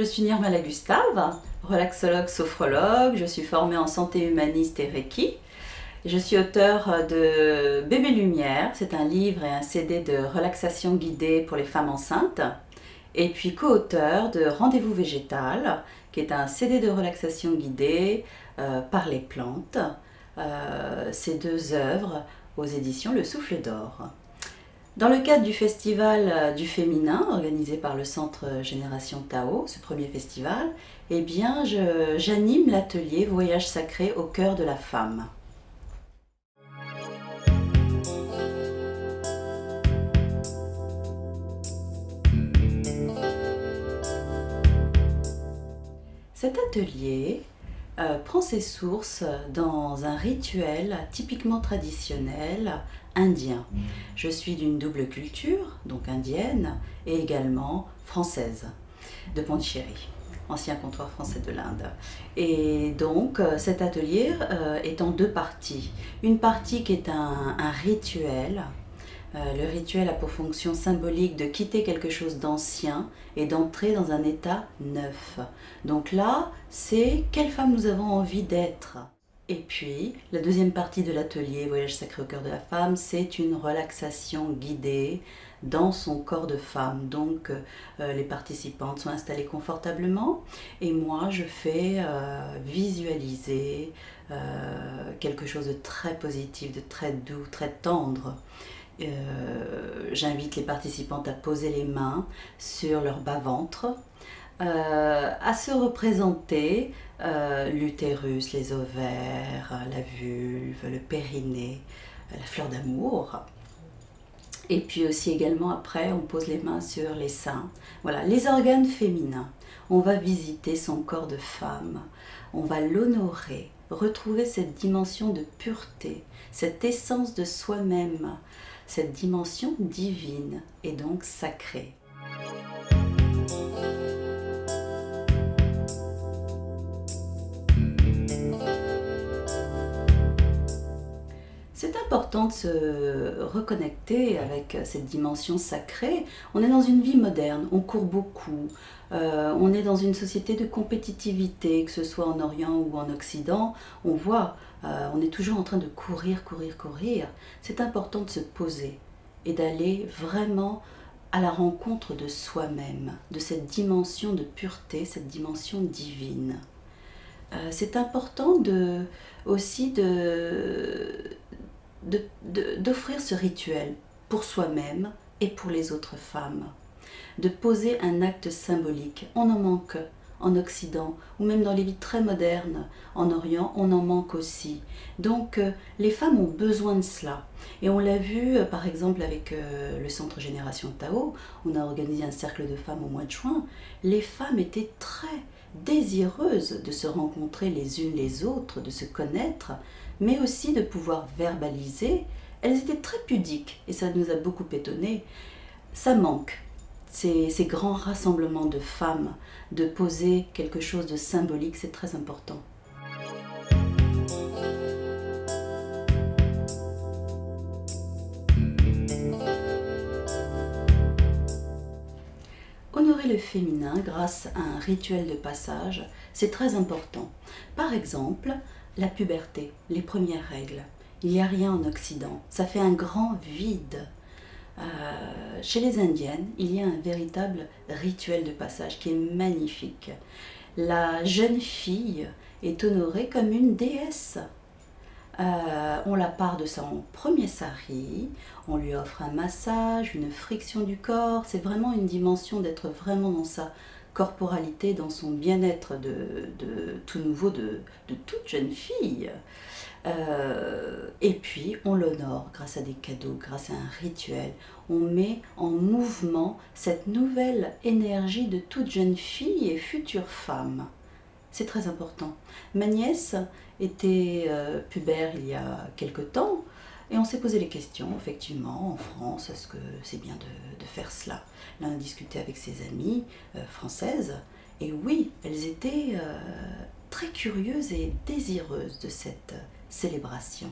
Je suis Nirmala Gustave, relaxologue sophrologue, je suis formée en santé humaniste et Reiki. Je suis auteure de Bébé Lumière, c'est un livre et un CD de relaxation guidée pour les femmes enceintes. Et puis co-auteure de Rendez-vous végétal, qui est un CD de relaxation guidée par les plantes. Ces deux œuvres aux éditions Le Souffle d'Or. Dans le cadre du festival du féminin organisé par le Centre Génération Tao, ce premier festival, eh bien j'anime l'atelier Voyage sacré au cœur de la femme. Cet atelier prend ses sources dans un rituel typiquement traditionnel indien. Je suis d'une double culture, donc indienne, et également française, de Pondichéry, ancien comptoir français de l'Inde. Et donc cet atelier est en deux parties. Une partie qui est un rituel. Le rituel a pour fonction symbolique de quitter quelque chose d'ancien et d'entrer dans un état neuf. Donc là, c'est quelle femme nous avons envie d'être. Et puis, la deuxième partie de l'atelier Voyage sacré au cœur de la femme, c'est une relaxation guidée dans son corps de femme. Donc, les participantes sont installées confortablement et moi, je fais visualiser quelque chose de très positif, de très doux, très tendre. J'invite les participantes à poser les mains sur leur bas-ventre, à se représenter l'utérus, les ovaires, la vulve, le périnée, la fleur d'amour. Et puis aussi également après, on pose les mains sur les seins. Voilà, les organes féminins. On va visiter son corps de femme, on va l'honorer, retrouver cette dimension de pureté, cette essence de soi-même, cette dimension divine et donc sacrée. C'est important de se reconnecter avec cette dimension sacrée. On est dans une vie moderne, on court beaucoup, on est dans une société de compétitivité, que ce soit en Orient ou en Occident, on voit, on est toujours en train de courir, courir, courir. C'est important de se poser et d'aller vraiment à la rencontre de soi-même, de cette dimension de pureté, cette dimension divine. C'est important aussi d'offrir ce rituel pour soi-même et pour les autres femmes, de poser un acte symbolique. On en manque en Occident ou même dans les vies très modernes en Orient, on en manque aussi. Donc les femmes ont besoin de cela et on l'a vu par exemple avec le Centre Génération Tao, on a organisé un cercle de femmes au mois de juin. Les femmes étaient très désireuses de se rencontrer les unes les autres, de se connaître, mais aussi de pouvoir verbaliser. Elles étaient très pudiques et ça nous a beaucoup étonnés. Ça manque, ces grands rassemblements de femmes, de poser quelque chose de symbolique, c'est très important. Honorer le féminin grâce à un rituel de passage, c'est très important. Par exemple, la puberté, les premières règles. Il n'y a rien en Occident, ça fait un grand vide. Chez les Indiennes, il y a un véritable rituel de passage qui est magnifique. La jeune fille est honorée comme une déesse. On la part de son premier sari, on lui offre un massage, une friction du corps. C'est vraiment une dimension d'être vraiment dans sa corporalité, dans son bien-être de tout nouveau, de toute jeune fille. Et puis on l'honore grâce à des cadeaux, grâce à un rituel. On met en mouvement cette nouvelle énergie de toute jeune fille et future femme. C'est très important. Ma nièce était pubère il y a quelque temps et on s'est posé les questions, effectivement, en France, est-ce que c'est bien de faire cela? Là, on a discuté avec ses amies françaises et oui, elles étaient très curieuses et désireuses de cette célébration.